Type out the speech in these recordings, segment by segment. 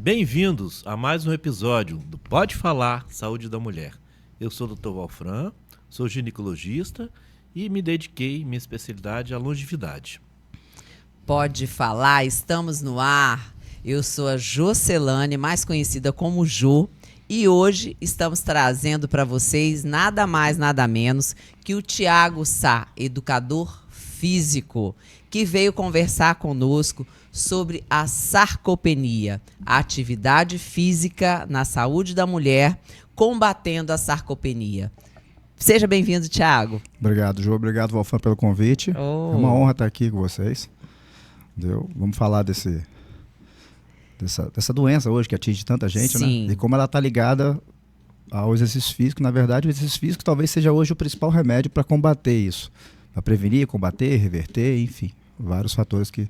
Bem-vindos a mais um episódio do Pode Falar Saúde da Mulher. Eu sou o Dr. Valfran, sou ginecologista e me dediquei, minha especialidade, à longevidade. Pode Falar, estamos no ar. Eu sou a Jocelane, mais conhecida como Jo, e hoje estamos trazendo para vocês nada mais, nada menos que o Tiago Sá, educador físico, que veio conversar conosco sobre a sarcopenia, a atividade física na saúde da mulher, combatendo a sarcopenia. Seja bem-vindo, Tiago. Obrigado, Ju. Obrigado, Valfran, pelo convite. É uma honra estar aqui com vocês. Entendeu? Vamos falar dessa doença hoje que atinge tanta gente, Sim. né? E como ela está ligada ao exercício físico. Na verdade, o exercício físico talvez seja hoje o principal remédio para combater isso. Para prevenir, combater, reverter, enfim. Vários fatores que...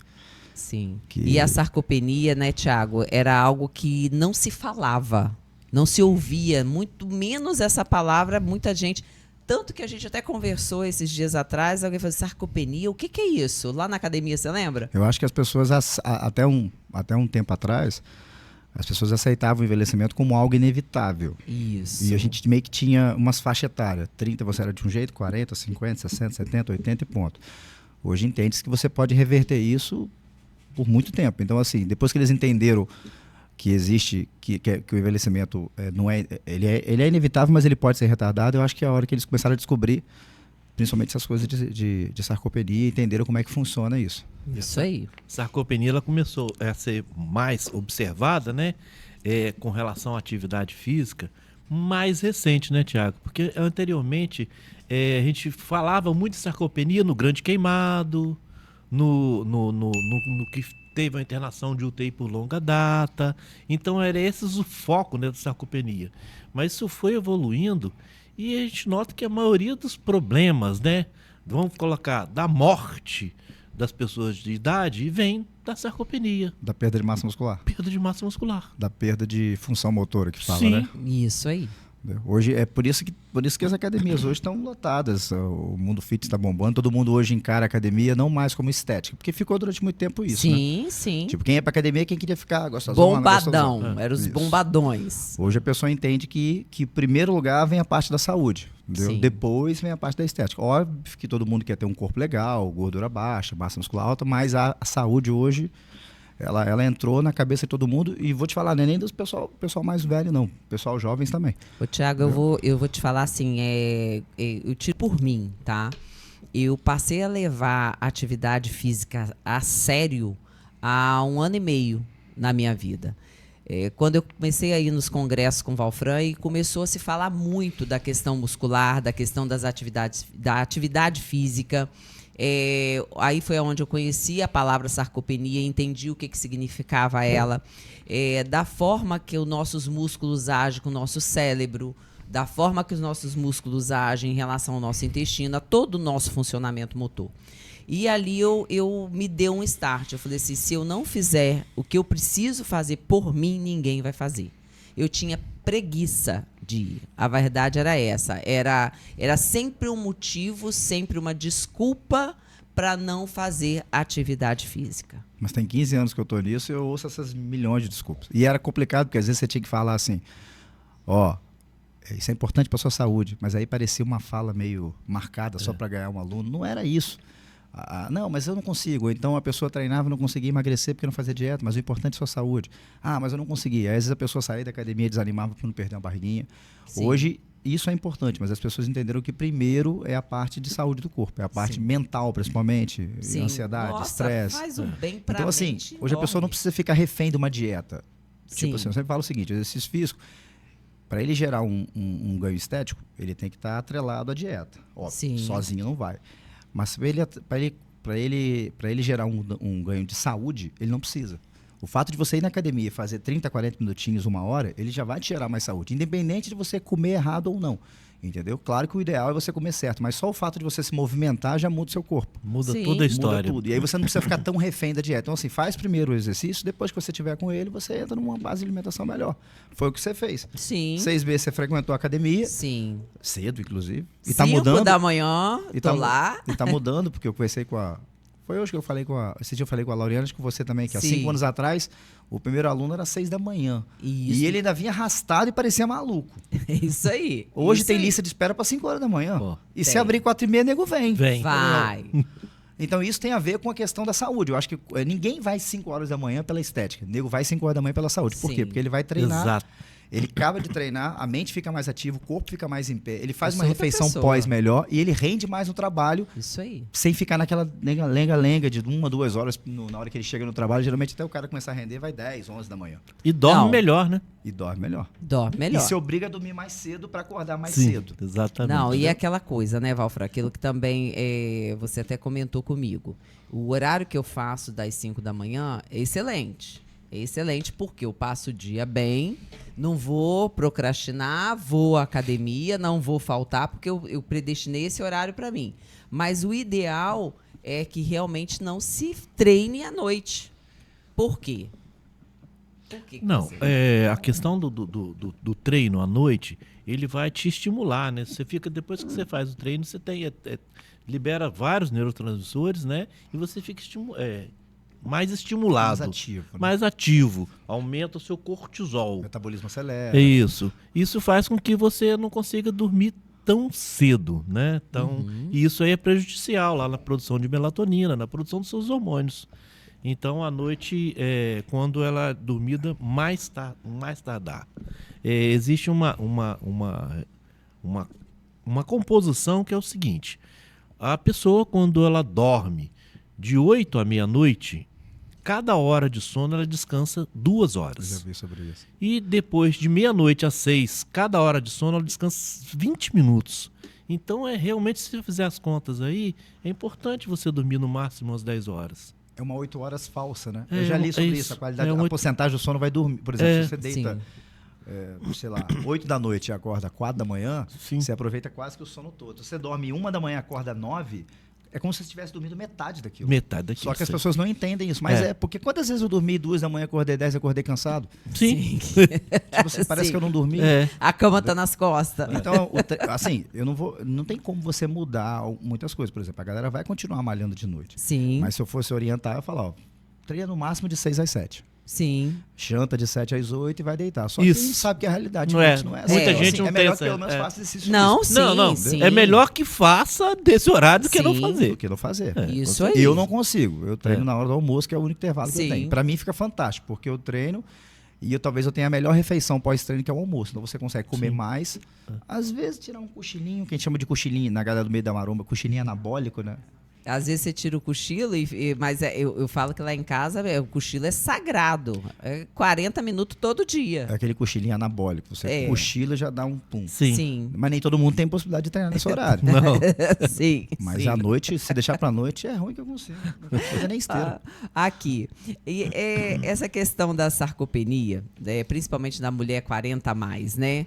Sim. E a sarcopenia, né, Tiago, era algo que não se falava, não se ouvia, muito menos essa palavra, muita gente. Tanto que a gente até conversou esses dias atrás, alguém falou, sarcopenia, o que é isso? Lá na academia, você lembra? Eu acho que as pessoas, até um tempo atrás, as pessoas aceitavam o envelhecimento como algo inevitável. Isso. E a gente meio que tinha umas faixas etárias. 30 você era de um jeito, 40, 50, 60, 70, 80 e ponto. Hoje entende-se que você pode reverter isso por muito tempo. Então, assim, depois que eles entenderam que existe, que o envelhecimento ele é inevitável, mas ele pode ser retardado, eu acho que é a hora que eles começaram a descobrir, principalmente essas coisas de sarcopenia, e entenderam como é que funciona isso. Isso aí. Sarcopenia ela começou a ser mais observada, né, com relação à atividade física, mais recente, né, Tiago? Porque anteriormente a gente falava muito de sarcopenia no Grande Queimado, no que teve a internação de UTI por longa data. Então era esse o foco, né, da sarcopenia. Mas isso foi evoluindo e a gente nota que a maioria dos problemas, né, vamos colocar, da morte das pessoas de idade, vem da sarcopenia. Da perda de massa muscular. Perda de massa muscular. Da perda de função motora que fala, Sim. né? Isso aí. Hoje é por isso que as academias hoje estão lotadas. O mundo fitness está bombando. Todo mundo hoje encara a academia não mais como estética, porque ficou durante muito tempo isso, Sim, né? sim. Tipo, quem ia pra academia, quem queria ficar gostosão. Bombadão, eram os Isso. bombadões. Hoje a pessoa entende que em primeiro lugar vem a parte da saúde, entendeu? Sim. Depois vem a parte da estética. Óbvio que todo mundo quer ter um corpo legal, gordura baixa, massa muscular alta, mas a saúde hoje ela entrou na cabeça de todo mundo. E vou te falar, não é nem do pessoal mais velho, não. Pessoal jovens também. Ô, Tiago, eu vou te falar assim, eu tiro por mim, tá? Eu passei a levar a atividade física a sério há 1 ano e meio na minha vida. Quando eu comecei a ir nos congressos com o Valfran e começou a se falar muito da questão muscular, da questão da atividade física. Aí foi onde eu conheci a palavra sarcopenia, entendi o que significava ela, da forma que os nossos músculos agem com o nosso cérebro, da forma que os nossos músculos agem em relação ao nosso intestino, a todo o nosso funcionamento motor. E ali eu me deu um start. Eu falei assim, se eu não fizer o que eu preciso fazer por mim, ninguém vai fazer. Eu tinha preguiça de ir. A verdade era essa. Era sempre um motivo, sempre uma desculpa para não fazer atividade física. Mas tem 15 anos que eu tô nisso e eu ouço essas milhões de desculpas. E era complicado, porque às vezes você tinha que falar assim, isso é importante para sua saúde, mas aí parecia uma fala meio marcada só para ganhar um aluno. Não era isso. Não, mas eu não consigo. Então a pessoa treinava e não conseguia emagrecer porque não fazia dieta, mas o importante é a sua saúde. Mas eu não conseguia. Às vezes a pessoa saía da academia e desanimava para não perder uma barriguinha. Sim. Hoje isso é importante, mas as pessoas entenderam que primeiro é a parte de saúde do corpo, é a parte mental principalmente, ansiedade, estresse. Faz um bem pra então assim, mente hoje a pessoa não precisa ficar refém de uma dieta. Tipo assim, eu sempre falo o seguinte, o exercício físico, para ele gerar um ganho estético, ele tem que estar atrelado à dieta. Óbvio, sozinho não vai. Mas para ele gerar um ganho de saúde, ele não precisa. O fato de você ir na academia e fazer 30, 40 minutinhos, 1 hora, ele já vai te gerar mais saúde, independente de você comer errado ou não. Entendeu? Claro que o ideal é você comer certo, mas só o fato de você se movimentar já muda o seu corpo. Muda toda a história. Muda tudo. E aí você não precisa ficar tão refém da dieta. Então, assim, faz primeiro o exercício, depois que você tiver com ele, você entra numa base de alimentação melhor. Foi o que você fez. Sim. 6 meses você frequentou a academia. Sim. Cedo, inclusive. E 5 tá mudando. da manhã, tô lá. E tá mudando, porque eu conversei com a Foi hoje que eu falei esse dia eu falei com a Laureana, acho que você também, que há Sim. 5 anos atrás, o primeiro aluno era 6 da manhã. Isso. E ele ainda vinha arrastado e parecia maluco. Isso aí. Hoje isso tem aí. lista de espera para 5 horas da manhã. Pô, e se tem. abrir 4h30, nego vem. Vai. Então isso tem a ver com a questão da saúde. Eu acho que ninguém vai 5 horas da manhã pela estética. O nego vai 5 horas da manhã pela saúde. Por Sim. quê? Porque ele vai treinar. Exato. Ele acaba de treinar, a mente fica mais ativa, o corpo fica mais em pé. Ele faz Eu uma sou outra refeição pessoa. pós melhor e ele rende mais no trabalho Isso aí. sem ficar naquela lenga-lenga de 1 a 2 horas na hora que ele chega no trabalho. Geralmente até o cara começar a render vai 10, 11 da manhã. E dorme Não. melhor, né? E dorme melhor. Dorme melhor. E se obriga a dormir mais cedo para acordar mais Sim, cedo. exatamente. Não, e aquela coisa, né, Valfra? Aquilo que também você até comentou comigo. O horário que eu faço das 5 da manhã é excelente. É excelente porque eu passo o dia bem, não vou procrastinar, vou à academia, não vou faltar, porque eu predestinei esse horário para mim. Mas o ideal é que realmente não se treine à noite. Por quê? Por que que Não, você- a questão do treino à noite, ele vai te estimular, né? Você fica, depois que você faz o treino, você tem, libera vários neurotransmissores, né? E você fica mais estimulado, Mais ativo. Né? mais ativo, aumenta o seu cortisol. O metabolismo acelera. É isso. Isso faz com que você não consiga dormir tão cedo, né? Então, e isso aí é prejudicial lá na produção de melatonina, na produção dos seus hormônios. Então, à noite, quando ela é dormida mais tardar, existe uma composição que é o seguinte: a pessoa, quando ela dorme de 8 à meia-noite, cada hora de sono ela descansa 2 Eu horas. já vi sobre isso. E depois de meia-noite às 6, cada hora de sono ela descansa 20 minutos. Então, realmente, se você fizer as contas aí, é importante você dormir no máximo às 10 horas. É uma 8 horas falsa, né? É, Eu já li sobre isso. isso. A qualidade, É a porcentagem do sono vai dormir. Por exemplo, se você deita, sei lá, 8 da noite e acorda 4 da manhã, Sim. você aproveita quase que o sono todo. Se você dorme 1 da manhã e acorda 9, é como se você tivesse dormido metade daquilo. Metade daquilo. Só que as pessoas não entendem isso. Mas porque quantas vezes eu dormi 2 da manhã, acordei 10 e acordei cansado? Sim. Tipo, parece Sim. que eu não dormi. A cama tá nas costas. Então, assim, não tem como você mudar muitas coisas. Por exemplo, a galera vai continuar malhando de noite. Sim, Mas se eu fosse orientar, eu ia falar, ó, treina no máximo de 6 às 7. sim. Janta de 7 às 8 e vai deitar. Só Isso. que a gente sabe que a realidade Não é. não é Muita assim. gente não é tem melhor essa- que pelo menos é. faça exercício Não, físico Não. sim. É melhor que faça desse horário do que não Sim. fazer. do que não fazer. Isso aí. Eu não consigo. Eu treino na hora do almoço, que é o único intervalo que eu Sim. tenho. Pra mim fica fantástico, porque eu treino e talvez eu tenha a melhor refeição pós-treino, que é o almoço. Então você consegue comer mais. Às vezes tirar um cochilinho, que a gente chama de cochilinho, na galera do meio da maromba, cochilinho anabólico, né? Às vezes você tira o cochilo, mas eu falo que lá em casa o cochilo é sagrado. É 40 minutos todo dia. É aquele cochilinho anabólico. Você cochila e já dá um pum. Sim. Sim. Mas nem todo mundo tem possibilidade de treinar nesse horário. Não. Sim. Mas sim. à noite, se deixar pra noite, é ruim que eu consigo. Não consigo fazer nem esteira. Aqui. E, essa questão da sarcopenia, principalmente na mulher 40 a mais, né?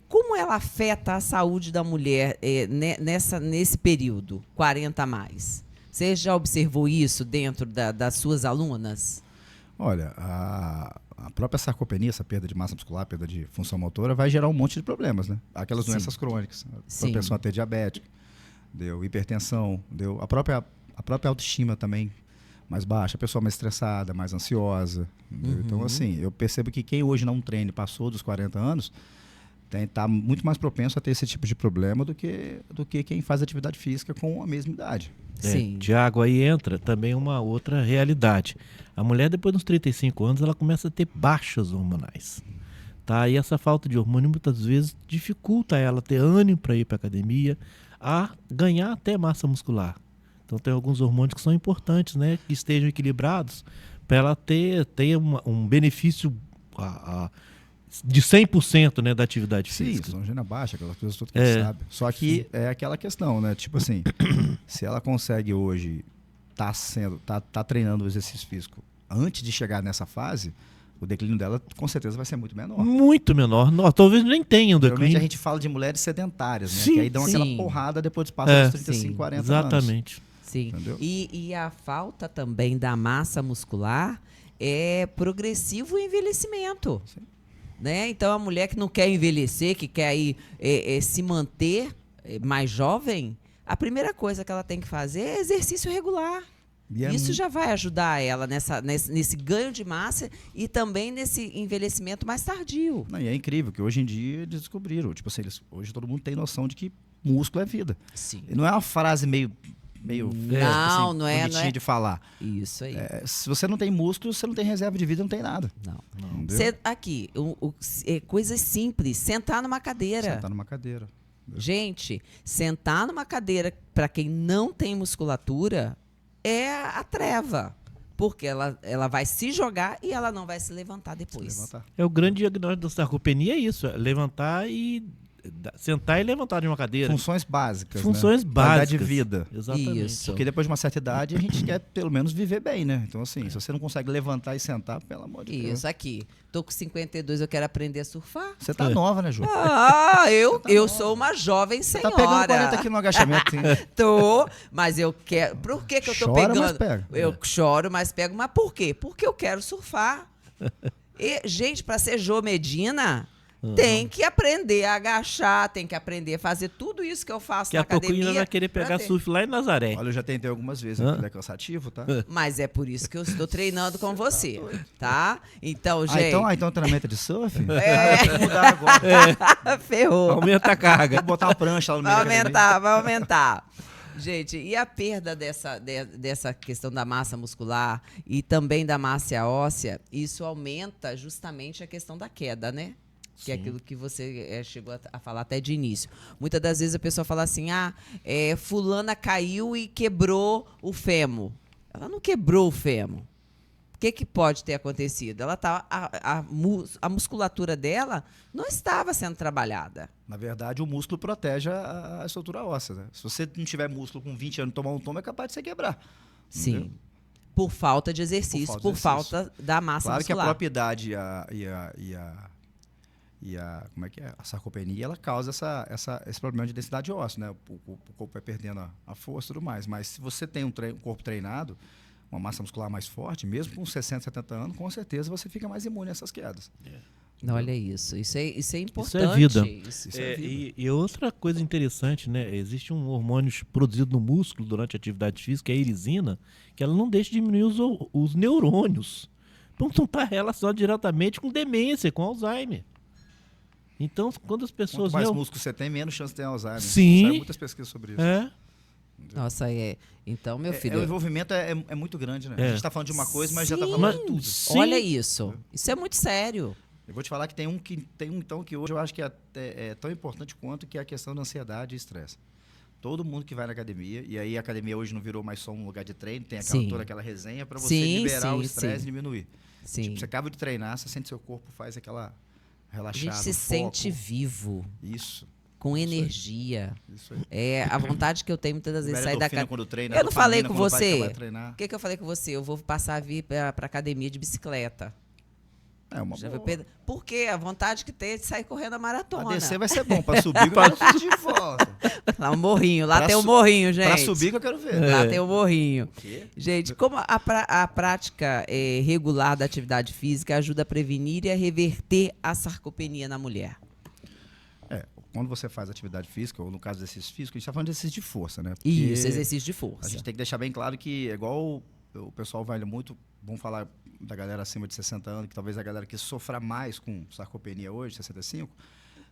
Como ela afeta a saúde da mulher nesse período, 40 a mais? Você já observou isso dentro das suas alunas? Olha, a própria sarcopenia, essa perda de massa muscular, perda de função motora, vai gerar um monte de problemas, né? Aquelas doenças crônicas, Sim. propensão a ter diabetes, deu hipertensão, deu a própria autoestima também mais baixa, a pessoa mais estressada, mais ansiosa. Então, assim, eu percebo que quem hoje não treina e passou dos 40 anos está muito mais propenso a ter esse tipo de problema do que quem faz atividade física com a mesma idade. Sim. Tiago, aí entra também uma outra realidade. A mulher, depois dos 35 anos, ela começa a ter baixas hormonais. Tá? E essa falta de hormônio, muitas vezes, dificulta ela ter ânimo para ir para a academia, a ganhar até massa muscular. Então, tem alguns hormônios que são importantes, né? Que estejam equilibrados para ela ter um benefício de 100%, né, da atividade Sim, física. sonogênia baixa, aquelas coisas todas que a gente sabe. Só que é aquela questão, né? Tipo assim, se ela consegue hoje tá treinando o exercício físico antes de chegar nessa fase, o declínio dela com certeza vai ser muito menor. Muito menor. Não, talvez nem tenha um Geralmente declínio. a gente fala de mulheres sedentárias, né? Sim, Que aí dão aquela sim. porrada depois do passo dos 35, sim, 40 anos. Exatamente. Sim. Entendeu? E a falta também da massa muscular é progressivo envelhecimento. Sim. Né? Então, a mulher que não quer envelhecer, que quer aí, se manter mais jovem, a primeira coisa que ela tem que fazer é exercício regular. Isso já vai ajudar ela nesse ganho de massa e também nesse envelhecimento mais tardio. Não, e é incrível que hoje em dia eles descobriram. Tipo assim, hoje todo mundo tem noção de que músculo é vida. Sim. E não é uma frase meio não, assim, não é, bonitinha de falar. Isso aí. Se você não tem músculo, você não tem reserva de vida, não tem nada. Não. Entendeu? Aqui, coisas simples. Sentar numa cadeira. Sentar numa cadeira. Gente, sentar numa cadeira, para quem não tem musculatura, é a treva. Porque ela vai se jogar e ela não vai se levantar depois. É o grande diagnóstico da sarcopenia, é isso. É levantar e... sentar e levantar de uma cadeira. Funções básicas. Funções básicas. Qualidade de vida. Exatamente. Isso. Porque depois de uma certa idade, a gente quer pelo menos viver bem, né? Então, assim, se você não consegue levantar e sentar, pelo amor de Deus. Isso aqui. Tô com 52, eu quero aprender a surfar. Você tá nova, né, Ju? Eu sou uma jovem senhora. Tá pegando 40 aqui no agachamento. Tô, mas eu quero... Por que eu tô Chora, pegando? mas pega. Eu choro, mas pego. Mas por quê? Porque eu quero surfar. E, gente, para ser Jô Medina... Tem que aprender a agachar, tem que aprender a fazer tudo isso que eu faço na academia. Daqui a pouco ainda vai querer pegar surf lá em Nazaré. Olha, eu já tentei algumas vezes, aquilo é cansativo, tá? Mas é por isso que eu estou treinando com você, tá? Então, gente... Então o treinamento é de surf? Tem que mudar agora. Ferrou. Aumenta a carga. Vou botar uma prancha lá no meio Vai aumentar. Gente, e a perda dessa questão da massa muscular e também da massa óssea, isso aumenta justamente a questão da queda, né? Que é aquilo que você chegou a falar até de início. Muitas das vezes a pessoa fala assim, fulana caiu e quebrou o fêmur. Ela não quebrou o fêmur. O que pode ter acontecido? Ela a musculatura dela não estava sendo trabalhada. Na verdade, o músculo protege a estrutura óssea, né? Se você não tiver músculo com 20 anos e tomar um tombo, é capaz de você quebrar. Sim. Entendeu? Por falta de exercício, por falta da massa muscular. Claro que a própria idade como é que é? A sarcopenia, ela causa esse problema de densidade óssea, né? O corpo vai perdendo a força e tudo mais. Mas se você tem um corpo treinado, uma massa muscular mais forte, mesmo com 60, 70 anos, com certeza você fica mais imune a essas quedas. Olha isso. Isso é importante. Isso é vida. Isso é vida. E outra coisa interessante, né? Existe um hormônio produzido no músculo durante a atividade física, que é a irisina, que ela não deixa de diminuir os neurônios. Então não está relacionado diretamente com demência, com Alzheimer. Então, quando as pessoas... Quanto mais músculo você tem, menos chance de ter Alzheimer. Sim. Sai muitas pesquisas sobre isso. Nossa, Então, meu filho... O envolvimento é muito grande, né? A gente está falando de uma coisa, mas já está Sim. falando de tudo. Sim. Olha isso. Isso é muito sério. Eu vou te falar que tem um então que hoje eu acho que é tão importante quanto, que é a questão da ansiedade e estresse. Todo mundo que vai na academia, e aí a academia hoje não virou mais só um lugar de treino, tem toda aquela resenha para você liberar o estresse e diminuir. Sim. Tipo, você acaba de treinar, você sente seu corpo, faz aquela relaxada. A gente se sente vivo. Isso. Com energia. Isso aí. É a vontade que eu tenho muitas das vezes sair da casa. Treina, eu não falei com você. O que eu falei com você? Eu vou passar a vir para academia de bicicleta. É uma boa. Porque a vontade que tem é de sair correndo a maratona. Pra descer vai ser bom, pra subir eu quero de volta. Lá o morrinho, lá tem o morrinho, gente. Pra subir que eu quero ver. Lá tem o morrinho. O quê? Gente, como a prática regular da atividade física ajuda a prevenir e a reverter a sarcopenia na mulher? Quando você faz atividade física, ou no caso de exercício físico, a gente está falando de exercício de força, né? Isso, exercício de força. A gente tem que deixar bem claro que, igual o pessoal vai muito, vamos falar da galera acima de 60 anos, que talvez a galera que sofra mais com sarcopenia hoje, 65,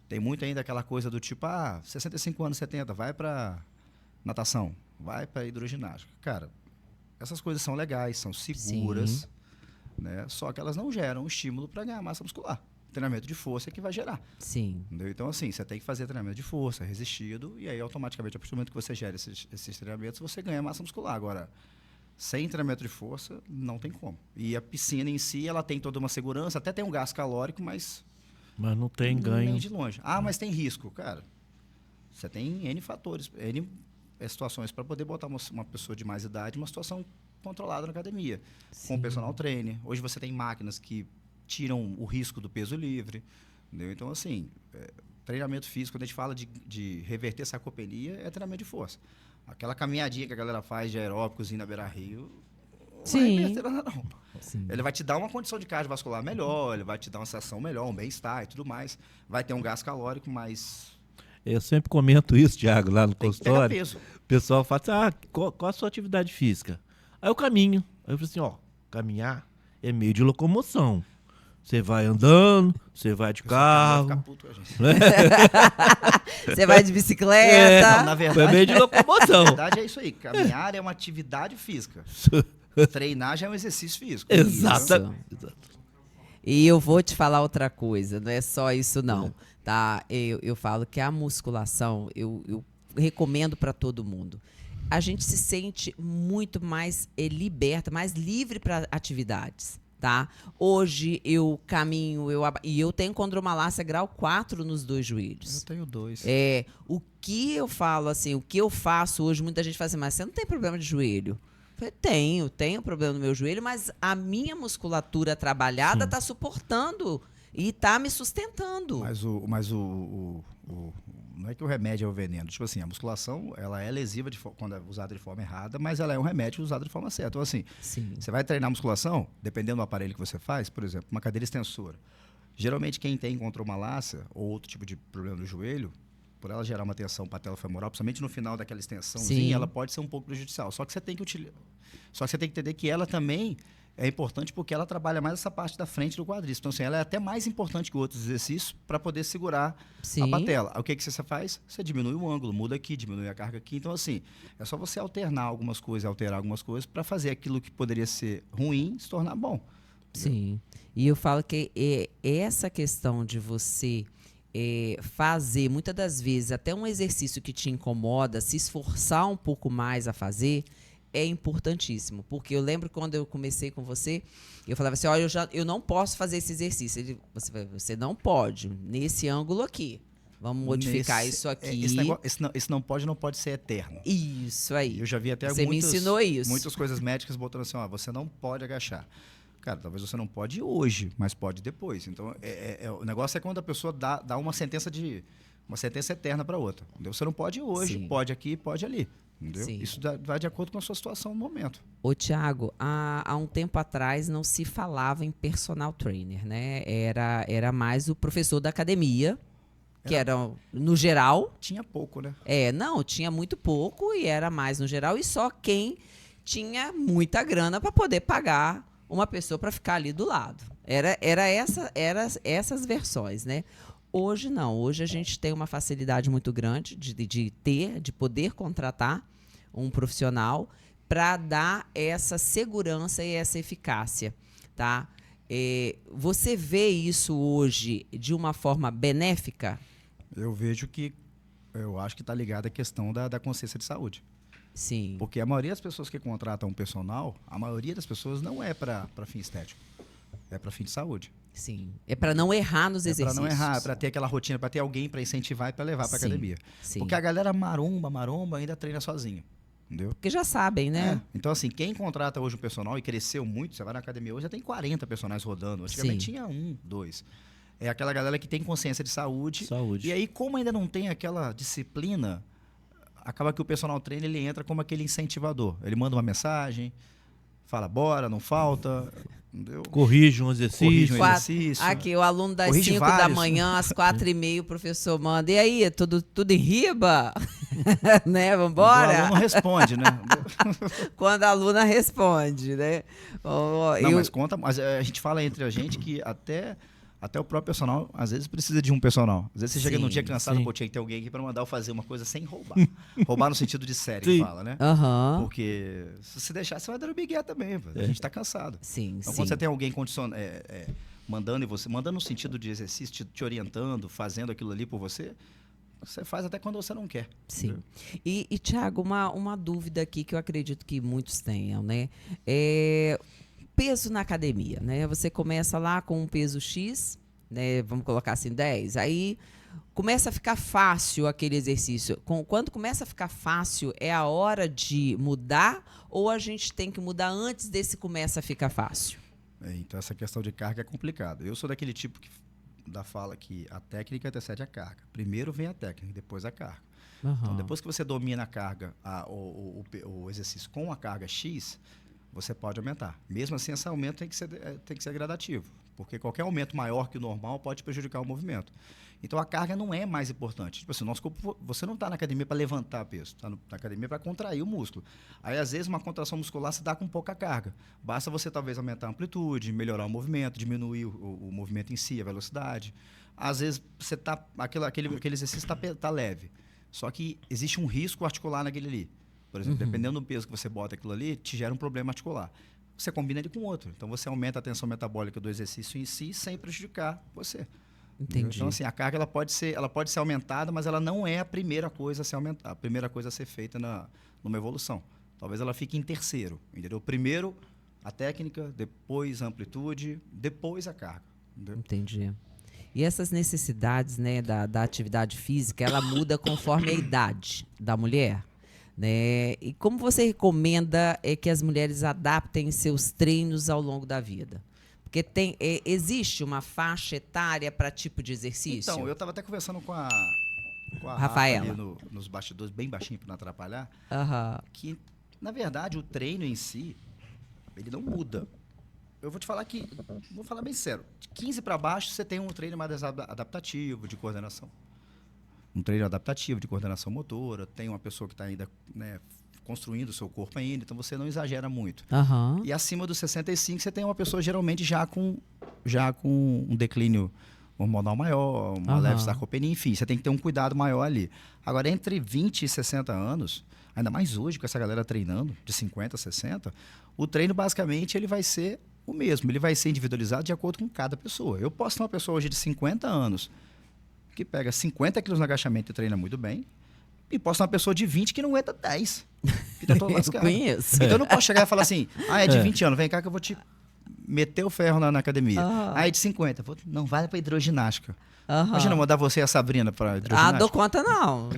tem muito ainda aquela coisa do tipo, 65 anos, 70, vai para natação, vai para hidroginástica. Cara, essas coisas são legais, são seguras, né? Só que elas não geram estímulo para ganhar massa muscular. Treinamento de força é que vai gerar. Sim. Entendeu? Então, assim, você tem que fazer treinamento de força, resistido, e aí, automaticamente, a partir do momento que você gera esses treinamentos, você ganha massa muscular. Agora, sem treinamento de força, não tem como. E a piscina em si, ela tem toda uma segurança, até tem um gasto calórico, mas não tem ganho. Nem de longe. Mas tem risco. Cara, você tem N fatores, N situações para poder botar uma pessoa de mais idade em uma situação controlada na academia. Com o personal trainer. Hoje você tem máquinas que tiram o risco do peso livre. Entendeu? Então, assim, treinamento físico, quando a gente fala de reverter sarcopenia, é treinamento de força. Aquela caminhadinha que a galera faz de aeróbicos na beira-rio, não vai reverter nada, não. Sim. Ele vai te dar uma condição de cardiovascular melhor, ele vai te dar uma sensação melhor, um bem-estar e tudo mais. Vai ter um gasto calórico, mas Eu sempre comento isso, Thiago, lá no Tem que pegar consultório. peso. O pessoal fala assim, qual a sua atividade física? Aí eu caminho. Aí eu falo assim, caminhar é meio de locomoção. Você vai andando, você vai de carro. Vai ficar puto com a gente. Você vai de bicicleta. Não, na É verdade, meio de locomoção. na verdade é isso aí. Caminhar é uma atividade física. Treinar já é um exercício físico. Exato. E eu vou te falar outra coisa, não é só isso não, tá? Eu falo que a musculação, eu recomendo para todo mundo. A gente se sente muito mais liberta, mais livre para atividades, tá? Hoje eu caminho, e eu tenho condromalácia grau 4 nos 2 joelhos. Eu tenho 2. O que eu falo assim, o que eu faço hoje, muita gente fala assim, mas você não tem problema de joelho? Eu falei, tenho problema no meu joelho, mas a minha musculatura trabalhada está suportando e está me sustentando. Mas não é que o remédio é o veneno. Tipo assim, a musculação, ela é lesiva quando é usada de forma errada, mas ela é um remédio usado de forma certa. Então, assim, você vai treinar musculação, dependendo do aparelho que você faz, por exemplo, uma cadeira extensora. Geralmente, quem tem condromalácia ou outro tipo de problema no joelho, por ela gerar uma tensão patelofemoral, principalmente no final daquela extensãozinha, ela pode ser um pouco prejudicial. Só que você tem que entender que ela também é importante porque ela trabalha mais essa parte da frente do quadríceps. Então, assim, ela é até mais importante que outros exercícios para poder segurar a patela. O que você faz? Você diminui o ângulo, muda aqui, diminui a carga aqui. Então, assim, é só você alterar algumas coisas para fazer aquilo que poderia ser ruim se tornar bom. Sim. E eu falo que essa questão de você fazer, muitas das vezes, até um exercício que te incomoda, se esforçar um pouco mais a fazer, é importantíssimo. Porque eu lembro quando eu comecei com você, eu falava assim, olha, eu não posso fazer esse exercício. Você não pode, nesse ângulo aqui. Vamos modificar isso aqui. Esse não pode ser eterno. Isso aí. Eu já vi até você me ensinou isso. Muitas coisas médicas botando assim, você não pode agachar. Cara, talvez você não pode hoje, mas pode depois. Então, o negócio é quando a pessoa dá uma sentença eterna para outra. Entendeu? Você não pode hoje, pode aqui, pode ali. Entendeu? Isso vai de acordo com a sua situação no momento. Ô, Thiago, há um tempo atrás não se falava em personal trainer, né? Era mais o professor da academia, que era no geral. Tinha pouco, né? Tinha muito pouco e era mais no geral. E só quem tinha muita grana para poder pagar uma pessoa para ficar ali do lado. Era essas versões, né? Hoje não. Hoje a gente tem uma facilidade muito grande de poder contratar um profissional para dar essa segurança e essa eficácia, tá? Você vê isso hoje de uma forma benéfica? Eu acho que está ligado à questão da consciência de saúde. Sim. Porque a maioria das pessoas que contratam um personal, a maioria das pessoas não é para fim estético. É para fim de saúde. Sim. É para não errar nos exercícios. É para não errar, é para ter aquela rotina, para ter alguém para incentivar e para levar para academia. Sim. Porque a galera maromba, ainda treina sozinho. Entendeu? Porque já sabem, né? Então, assim, quem contrata hoje um personal e cresceu muito, você vai na academia hoje, já tem 40 personagens rodando. Antigamente tinha 1, 2. É aquela galera que tem consciência de saúde. E aí, como ainda não tem aquela disciplina, acaba que o personal trainer ele entra como aquele incentivador. Ele manda uma mensagem, fala, bora, não falta. Entendeu? Corrige um exercício. Aqui, o aluno das 5 da manhã, às 4h30, o professor manda. E aí, tudo em riba? Né? Vambora? O aluno responde, né? Quando a aluna responde, né? Mas a gente fala entre a gente que até o próprio personal, às vezes, precisa de um personal. Às vezes você chega num dia cansado, tinha que ter alguém aqui para mandar eu fazer uma coisa sem roubar. Roubar no sentido de série, que fala, né? Porque se você deixar, você vai dar o bigué também. A gente tá cansado. Então, quando você tem alguém mandando no sentido de exercício, te orientando, fazendo aquilo ali por você, você faz até quando você não quer. Sim. E Thiago, uma dúvida aqui que eu acredito que muitos tenham, né? Peso na academia, né? Você começa lá com um peso X, né? Vamos colocar assim, 10. Aí começa a ficar fácil aquele exercício. Quando começa a ficar fácil, é a hora de mudar ou a gente tem que mudar antes desse começa a ficar fácil? Então, essa questão de carga é complicada. Eu sou daquele tipo da fala que a técnica antecede a carga. Primeiro vem a técnica, depois a carga. Então, depois que você domina a carga, o exercício com a carga X, você pode aumentar. Mesmo assim, esse aumento tem que ser gradativo. porque qualquer aumento maior que o normal pode prejudicar o movimento. Então, a carga não é mais importante. Tipo assim, nosso corpo, você não está na academia para levantar peso, está na academia para contrair o músculo. Aí, às vezes, uma contração muscular se dá com pouca carga. Basta você, talvez, aumentar a amplitude, melhorar o movimento, diminuir o movimento em si, a velocidade. Às vezes, você tá, aquele exercício está leve. Só que existe um risco articular naquele ali. Por exemplo, dependendo do peso que você bota aquilo ali, te gera um problema articular. Você combina ele com outro. Então, você aumenta a tensão metabólica do exercício em si sem prejudicar você. Entendi. Então, assim, a carga ela pode ser aumentada, mas ela não é a primeira coisa a ser aumentada, a primeira coisa a ser feita numa evolução. Talvez ela fique em terceiro, entendeu? Primeiro a técnica, depois a amplitude, depois a carga. Entendeu? Entendi. E essas necessidades, né, da atividade física, ela muda conforme a idade da mulher, né? E como você recomenda que as mulheres adaptem seus treinos ao longo da vida? Porque existe uma faixa etária para tipo de exercício? Então, eu estava até conversando com a Rafaela Rafa ali nos bastidores, bem baixinho para não atrapalhar, que, na verdade, o treino em si, ele não muda. Eu vou te falar que, vou falar bem sério, de 15 para baixo você tem um treino mais adaptativo, de coordenação. Um treino adaptativo de coordenação motora, tem uma pessoa que está ainda, né, construindo o seu corpo ainda, então você não exagera muito. E acima dos 65 você tem uma pessoa geralmente já com um declínio hormonal maior, uma leve sarcopenia, enfim, você tem que ter um cuidado maior ali. Agora, entre 20 e 60 anos, ainda mais hoje com essa galera treinando, de 50 a 60, o treino basicamente ele vai ser o mesmo, ele vai ser individualizado de acordo com cada pessoa. Eu posso ter uma pessoa hoje de 50 anos que pega 50 quilos no agachamento e treina muito bem, e posso ter uma pessoa de 20 que não aguenta 10. Que tá todo lascado. Eu conheço. Então eu não posso chegar e falar assim, é de 20 anos, vem cá que eu vou te meter o ferro na academia. É de 50, não vale pra hidroginástica. Imagina mandar você e a Sabrina pra hidroginástica. Dou conta não.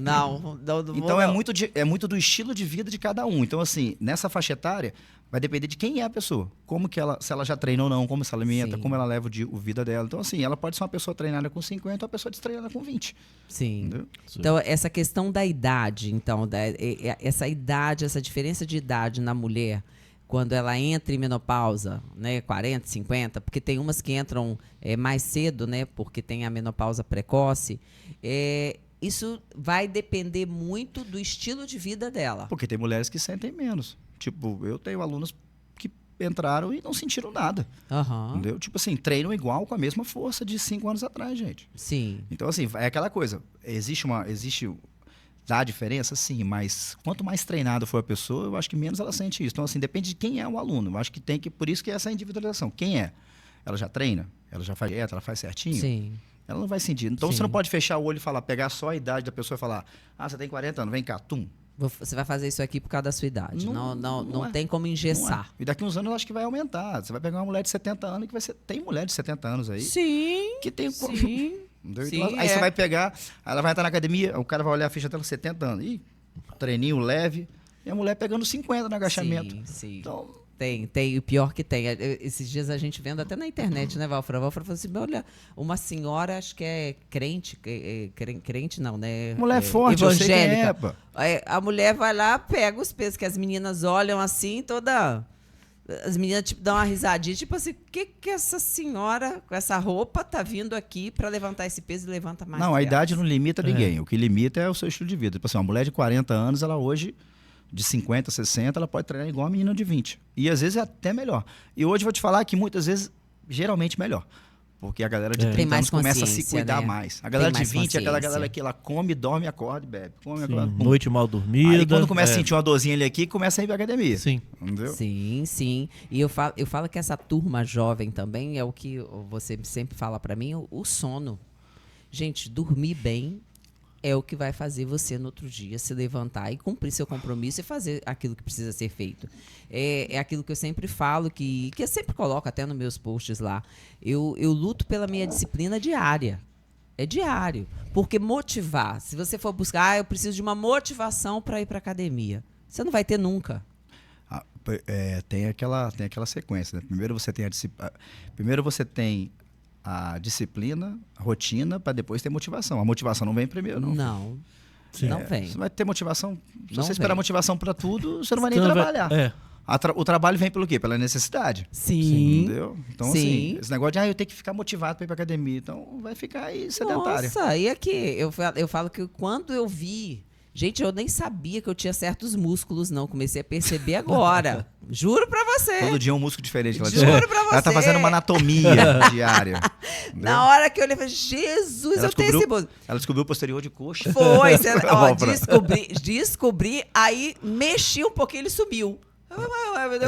Então é muito do estilo de vida de cada um. Então assim, nessa faixa etária, vai depender de quem é a pessoa. Como que ela, se ela já treina ou não, como se ela alimenta, como ela leva o vida dela. Então assim, ela pode ser uma pessoa treinada com 50 ou uma pessoa destreinada com 20. Sim. Entendeu? Então, essa questão da idade, então, essa idade, essa diferença de idade na mulher, quando ela entra em menopausa, né, 40, 50, porque tem umas que entram mais cedo, né, porque tem a menopausa precoce, isso vai depender muito do estilo de vida dela. Porque tem mulheres que sentem menos. Tipo, eu tenho alunos que entraram e não sentiram nada. Entendeu? Tipo assim, treinam igual com a mesma força de 5 anos atrás, gente. Sim. Então, assim, é aquela coisa. Dá diferença? Sim, mas quanto mais treinada for a pessoa, eu acho que menos ela sente isso. Então, assim, depende de quem é o aluno. Eu acho que por isso que é essa individualização. Quem é? Ela já treina? Ela já faz dieta? Ela faz certinho? Sim. Ela não vai sentir. Então, você não pode fechar o olho e pegar só a idade da pessoa e falar, você tem 40 anos, vem cá, Você vai fazer isso aqui por causa da sua idade. Não tem como engessar. E daqui uns anos eu acho que vai aumentar. Você vai pegar uma mulher de 70 anos que vai ser. Tem mulher de 70 anos aí. Sim. Que tem. Sim. Então, aí você vai pegar, aí ela vai entrar na academia, o cara vai olhar a ficha dela 70 anos. Ih, treininho leve. E a mulher pegando 50 no agachamento. Sim. Então, tem. O pior que tem. Esses dias a gente vendo até na internet, né, Valfra? A Valfra falou assim: olha, uma senhora, acho que é crente, crente não, né? Mulher forte, evangélica. Eu sei quem é, a mulher vai lá, pega os pesos, que as meninas olham assim, toda. As meninas tipo, dão uma risadinha, tipo assim, o que essa senhora com essa roupa tá vindo aqui para levantar esse peso e levanta mais? Não, a idade não limita ninguém. O que limita é o seu estilo de vida. Tipo assim, uma mulher de 40 anos, ela hoje, de 50, 60, ela pode treinar igual a menina de 20. E às vezes é até melhor. E hoje eu vou te falar que muitas vezes, geralmente melhor. Porque a galera de 30 anos começa a se cuidar, né? Mais. A galera de 20 é aquela galera que ela come, dorme, acorda e bebe. Noite mal dormida. Aí quando começa a sentir uma dorzinha ali aqui, começa a ir pra academia. Sim. Entendeu? Sim. E eu falo que essa turma jovem também é o que você sempre fala pra mim, o sono. Gente, dormir bem é o que vai fazer você no outro dia se levantar e cumprir seu compromisso e fazer aquilo que precisa ser feito. É aquilo que eu sempre falo, que eu sempre coloco até nos meus posts lá. Eu luto pela minha disciplina diária. É diário. Porque motivar, se você for buscar, eu preciso de uma motivação para ir para academia. Você não vai ter nunca. Tem aquela sequência, né? Primeiro você tem a disciplina, a rotina, para depois ter motivação. A motivação não vem primeiro, não. Não vem. Você vai ter motivação. Se não você esperar vem. Motivação para tudo, você não vai nem trabalhar. O trabalho vem pelo quê? Pela necessidade. Sim. Entendeu? Então, assim, esse negócio de eu tenho que ficar motivado para ir para academia. Então, vai ficar aí sedentário. Nossa, e aqui, eu falo que quando eu vi... Gente, eu nem sabia que eu tinha certos músculos, não. Comecei a perceber agora. Juro pra você. Todo dia um músculo diferente. Juro pra você. Ela tá fazendo uma anatomia diária. Na hora que eu olhei, eu falei, Jesus, eu tenho esse músculo. Ela descobriu o posterior de coxa. Foi. Descobri, aí mexi um pouquinho, ele sumiu.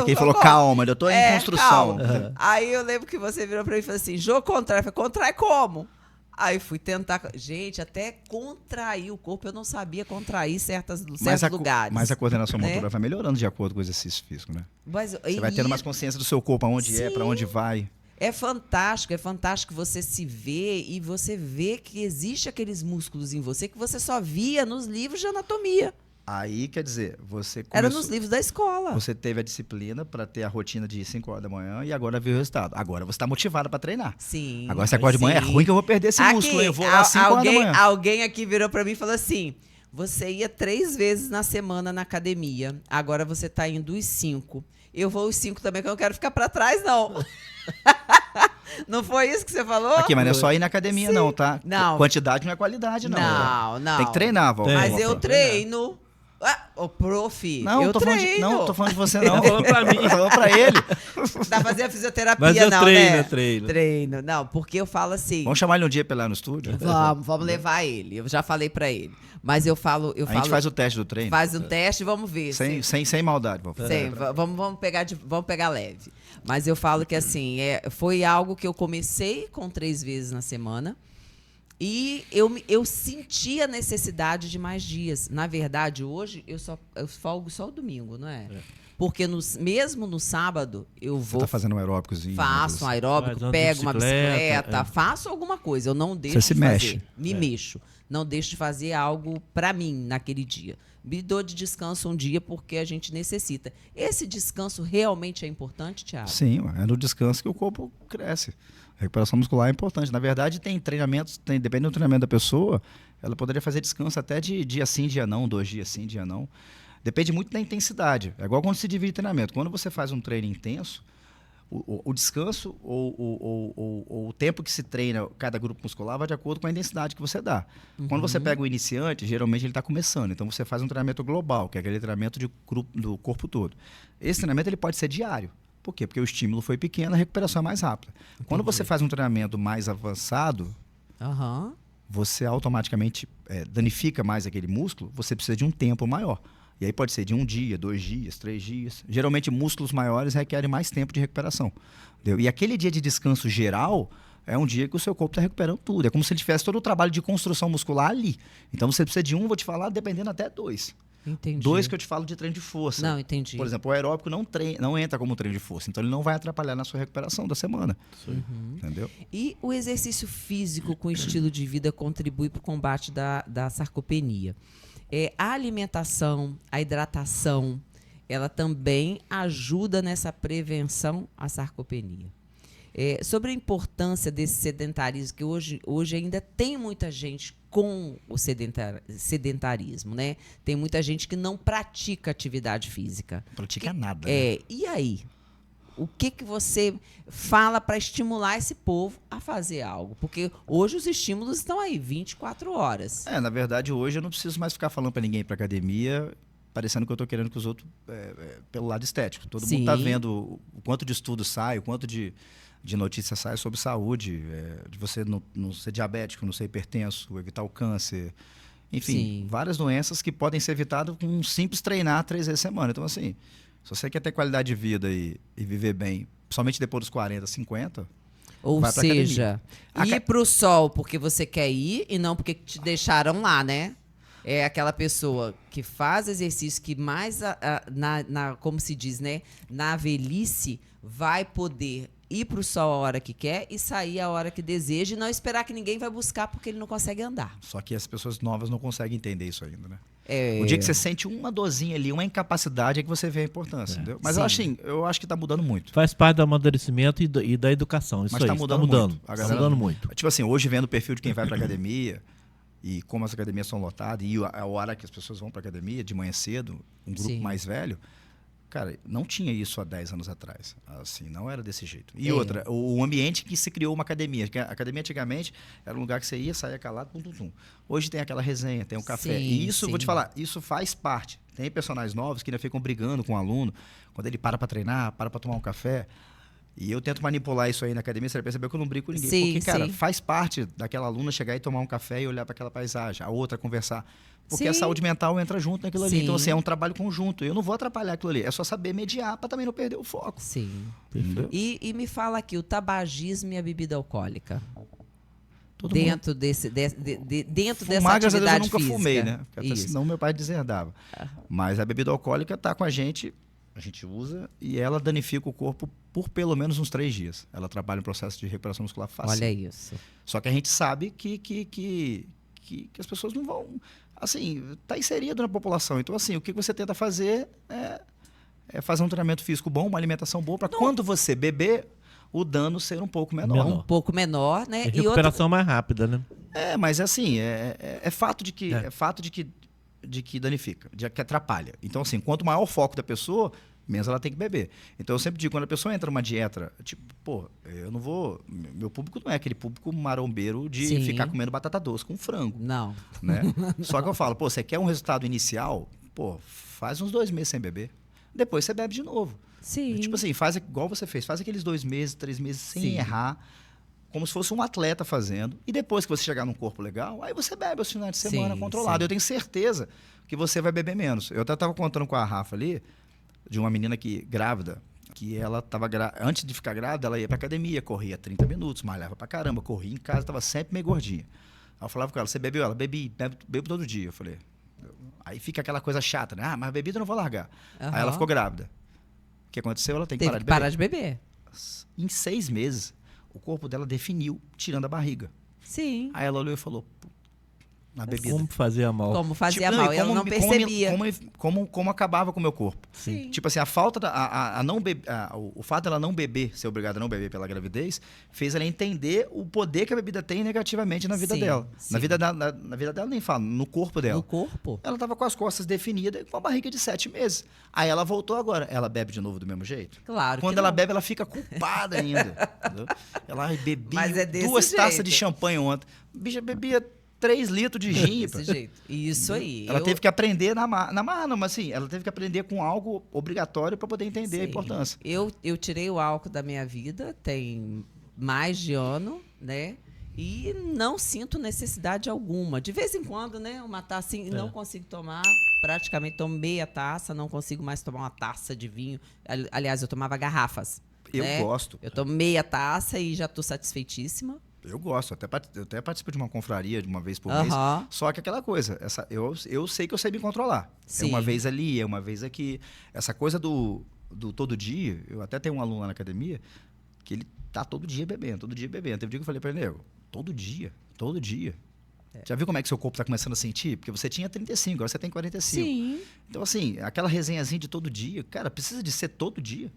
Ele falou, calma, eu tô em construção. Aí eu lembro que você virou pra mim e falou assim, jogo contrário. Eu falei, contrai como? Aí fui tentar... Gente, até contrair o corpo, eu não sabia contrair certos lugares. Mas a coordenação motora vai melhorando de acordo com o exercício físico, né? Você vai tendo mais consciência do seu corpo, aonde é, para onde vai. É fantástico você se ver e você vê que existe aqueles músculos em você que você só via nos livros de anatomia. Aí, quer dizer, você começou... Era nos livros da escola. Você teve a disciplina para ter a rotina de 5 horas da manhã e agora viu o resultado. Agora você está motivada para treinar. Sim. Agora você acorda de manhã, é ruim que eu vou perder esse músculo. Eu vou às 5 horas da manhã. Alguém aqui virou para mim e falou assim, você ia 3 vezes na semana na academia, agora você está indo os 5. Eu vou os 5 também, que eu não quero ficar para trás, não. Não foi isso que você falou? Aqui, mas não é só ir na academia, não, tá? Não. Quantidade não é qualidade, não. Não. Tem que treinar, Val. Mas eu treino. Ô, prof, não, eu treino. Não, tô falando de você, não. Tá falando pra mim. Tô falando pra ele. Tá fazendo fisioterapia, mas eu não, treino, né? Eu treino. Treino. Não, porque eu falo assim... Vamos chamar ele um dia pra ir lá no estúdio? Vamos levar ele. Eu já falei pra ele. Mas eu falo... A gente faz o teste do treino. Faz um teste e vamos ver. Sem maldade. Vamos pegar leve. Mas eu falo que assim, foi algo que eu comecei com 3 vezes na semana. E eu senti a necessidade de mais dias. Na verdade, hoje, eu folgo só o domingo, não é? Porque mesmo no sábado, eu vou... Você tá fazendo um aeróbicozinho? Faço um aeróbico, pego uma bicicleta, faço alguma coisa. Eu não deixo de fazer. Me mexo. Não deixo de fazer algo para mim naquele dia. Me dou de descanso um dia porque a gente necessita. Esse descanso realmente é importante, Thiago? Sim, é no descanso que o corpo cresce. A recuperação muscular é importante. Na verdade, tem treinamentos, depende do treinamento da pessoa, ela poderia fazer descanso até de dia sim, dia não, 2 dias sim, dia não. Depende muito da intensidade. É igual quando se divide treinamento. Quando você faz um treino intenso, o descanso ou o tempo que se treina cada grupo muscular vai de acordo com a intensidade que você dá. Quando você pega o iniciante, geralmente ele está começando. Então, você faz um treinamento global, que é aquele treinamento do corpo todo. Esse treinamento ele pode ser diário. Por quê? Porque o estímulo foi pequeno, a recuperação é mais rápida. Entendi. Quando você faz um treinamento mais avançado, você automaticamente danifica mais aquele músculo, você precisa de um tempo maior. E aí pode ser de 1 dia, 2 dias, 3 dias. Geralmente, músculos maiores requerem mais tempo de recuperação. Entendeu? E aquele dia de descanso geral é um dia que o seu corpo está recuperando tudo. É como se ele tivesse todo o trabalho de construção muscular ali. Então, você precisa de vou te falar, dependendo até 2. Entendi. 2 que eu te falo de treino de força. Não, entendi. Por exemplo, o aeróbico não entra como treino de força. Então, ele não vai atrapalhar na sua recuperação da semana. Entendeu? E o exercício físico com estilo de vida contribui para o combate da sarcopenia. A alimentação, a hidratação, ela também ajuda nessa prevenção à sarcopenia. Sobre a importância desse sedentarismo, que hoje ainda tem muita gente com o sedentarismo, né? Tem muita gente que não pratica atividade física. Não pratica nada. Né? E aí? O que você fala para estimular esse povo a fazer algo? Porque hoje os estímulos estão aí, 24 horas. Na verdade, hoje eu não preciso mais ficar falando para ninguém ir para academia, parecendo que eu estou querendo que os outros, pelo lado estético. Todo mundo está vendo o quanto de estudo sai, o quanto de notícia sai sobre saúde, de você não ser diabético, não ser hipertenso, evitar o câncer. Enfim, várias doenças que podem ser evitadas com um simples treinar 3 vezes por semana. Então, assim... Se você quer ter qualidade de vida e viver bem, principalmente depois dos 40, 50... Ou seja, ir para o sol porque você quer ir e não porque te deixaram lá, né? É aquela pessoa que faz exercício que mais, como se diz, né? Na velhice, vai poder ir para o sol a hora que quer e sair a hora que deseja e não esperar que ninguém vai buscar porque ele não consegue andar. Só que as pessoas novas não conseguem entender isso ainda, né? O dia que você sente uma dorzinha ali, uma incapacidade, é que você vê a importância, entendeu? Mas eu acho que está mudando muito. Faz parte do amadurecimento e da educação. Isso mas está mudando muito. Está mudando muito. Tipo assim, hoje vendo o perfil de quem vai para academia e como as academias são lotadas e a hora que as pessoas vão para academia, de manhã cedo, um grupo mais velho, Cara, não tinha isso há 10 anos atrás. Assim, não era desse jeito. E outra, o ambiente que se criou uma academia. A academia antigamente era um lugar que você ia, saía calado, tum, tum, tum. Hoje tem aquela resenha, tem um café. E isso, vou te falar, isso faz parte. Tem personagens novos que ainda ficam brigando com o aluno. Quando ele para treinar, para tomar um café. E eu tento manipular isso aí na academia, você vai perceber que eu não brigo com ninguém. Porque, cara, faz parte daquela aluna chegar e tomar um café e olhar para aquela paisagem, a outra conversar. Porque a saúde mental entra junto naquilo ali. Então, assim, é um trabalho conjunto. Eu não vou atrapalhar aquilo ali. É só saber mediar para também não perder o foco. Sim. E me fala aqui, o tabagismo e a bebida alcoólica. Dentro dessa Fumar, atividade às vezes eu nunca física. fumei, né? Porque até senão meu pai deserdava. Mas a bebida alcoólica está com a gente usa e ela danifica o corpo por pelo menos uns 3 dias. Ela trabalha um processo de recuperação muscular fácil. Olha isso. Só que a gente sabe que as pessoas não vão... Assim, está inserido na população. Então, assim, o que você tenta fazer é fazer um treinamento físico bom, uma alimentação boa, para quando você beber, o dano ser um pouco menor. Um pouco menor, né? E recuperação mais rápida, né? Mas assim, é fato de que danifica, de que atrapalha. Então, assim, quanto maior o foco da pessoa, menos ela tem que beber. Então, eu sempre digo, quando a pessoa entra numa dieta, tipo, pô, eu não vou... Meu público não é aquele público marombeiro de ficar comendo batata doce com frango. Não. Né? Só que eu falo, pô, você quer um resultado inicial? Pô, faz uns 2 meses sem beber. Depois você bebe de novo. Sim. Tipo assim, faz igual você fez. Faz aqueles 2 meses, 3 meses sem errar, como se fosse um atleta fazendo. E depois que você chegar num corpo legal, aí você bebe aos finais de semana controlado. Eu tenho certeza que você vai beber menos. Eu até estava contando com a Rafa ali, de uma menina grávida, que ela estava antes de ficar grávida, ela ia para academia, corria 30 minutos, malhava pra caramba, corria em casa, estava sempre meio gordinha. Aí eu falava com ela, você bebeu? Ela, bebo todo dia. Eu falei, aí fica aquela coisa chata, né? Mas bebida eu não vou largar. Aí ela ficou grávida. O que aconteceu? Ela tem que parar de beber. Em 6 meses, o corpo dela definiu, tirando a barriga. Sim. Aí ela olhou e falou, na bebida. Como fazia mal. Como fazia mal, ela não percebia. Como acabava com o meu corpo. Sim. Tipo assim, a falta o fato dela não beber, ser obrigada a não beber pela gravidez, fez ela entender o poder que a bebida tem negativamente na vida dela. Na vida dela nem falo, no corpo dela. No corpo? Ela estava com as costas definidas e com a barriga de 7 meses. Aí ela voltou agora. Ela bebe de novo do mesmo jeito? Claro. Quando ela bebe, ela fica culpada ainda. Entendeu? Ela bebia 2 taças de champanhe ontem. Bicha bebia 3 litros de gin. Desse jeito. Isso aí. Ela teve que aprender na marra, não, mas assim, ela teve que aprender com algo obrigatório para poder entender a importância. Eu tirei o álcool da minha vida tem mais de ano, né? E não sinto necessidade alguma. De vez em quando, né? Uma taça, não consigo tomar, praticamente tomo meia taça, não consigo mais tomar uma taça de vinho. Aliás, eu tomava garrafas. Eu gosto. Eu tomo meia taça e já estou satisfeitíssima. Eu gosto, eu até participo de uma confraria de uma vez por mês. Só que aquela coisa, eu sei que eu sei me controlar. Sim. É uma vez ali, é uma vez aqui. Essa coisa do todo dia, eu até tenho um aluno lá na academia que ele tá todo dia bebendo, todo dia bebendo. Teve um dia que eu falei para ele, nego, todo dia. Já viu como é que seu corpo tá começando a sentir? Porque você tinha 35, agora você tem 45. Sim. Então, assim, aquela resenhazinha de todo dia, cara, precisa de ser todo dia.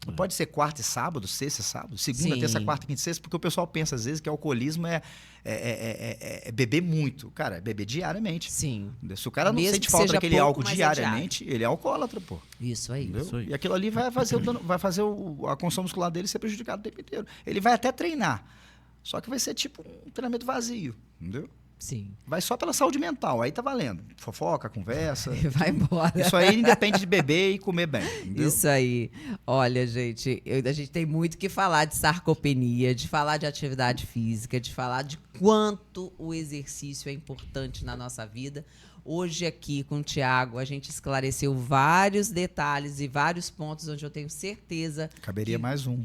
Não pode ser quarta e sábado, sexta e sábado, segunda, terça, quarta, quinta e sexta, porque o pessoal pensa às vezes que alcoolismo é beber muito. Cara, é beber diariamente. Sim. Se o cara não sente falta daquele álcool diariamente, ele é alcoólatra, pô. Isso aí. E aquilo ali vai fazer, a condição muscular dele ser prejudicada o tempo inteiro. Ele vai até treinar, só que vai ser tipo um treinamento vazio, entendeu? Sim. Vai só pela saúde mental, aí tá valendo. Fofoca, conversa. Vai embora. Isso aí independe de beber e comer bem. Entendeu? Isso aí. Olha, gente, a gente tem muito que falar de sarcopenia, de falar de atividade física, de falar de quanto o exercício é importante na nossa vida. Hoje aqui com o Thiago, a gente esclareceu vários detalhes e vários pontos onde eu tenho certeza... Caberia mais um.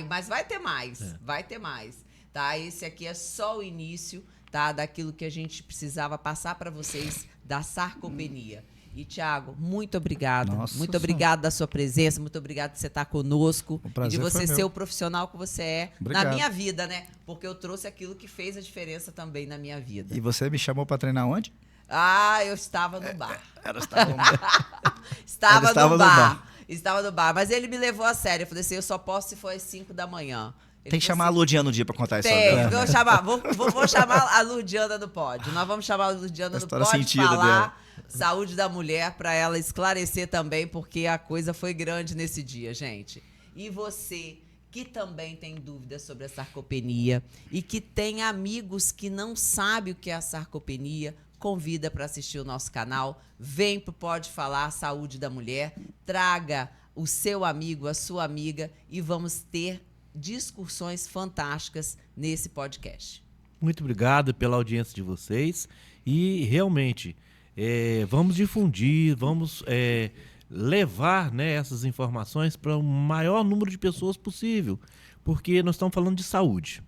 Mas vai ter mais. Vai ter mais. Tá? Esse aqui é só o início... Tá, daquilo que a gente precisava passar para vocês da sarcopenia. E, Thiago, muito obrigada. Muito obrigada da sua presença, muito obrigada de você estar conosco e de você ser o profissional que você é na minha vida, né? Porque eu trouxe aquilo que fez a diferença também na minha vida. E você me chamou para treinar onde? Eu estava no bar. Estava no bar. Estava no bar, mas ele me levou a sério. Eu falei assim, eu só posso se for às 5 da manhã. Tem que chamar a Ludiana no dia para contar isso. Vou chamar a Ludiana do pódio. Nós vamos chamar a Ludiana do pódio, falar Saúde da mulher, para ela esclarecer também, porque a coisa foi grande nesse dia, gente. E você que também tem dúvidas sobre a sarcopenia e que tem amigos que não sabem o que é a sarcopenia, convida para assistir o nosso canal. Vem pro Pode Falar Saúde da Mulher, traga o seu amigo, a sua amiga e vamos ter discussões fantásticas nesse podcast. Muito obrigado pela audiência de vocês e realmente vamos difundir, vamos levar, né, essas informações para o maior número de pessoas possível, porque nós estamos falando de saúde.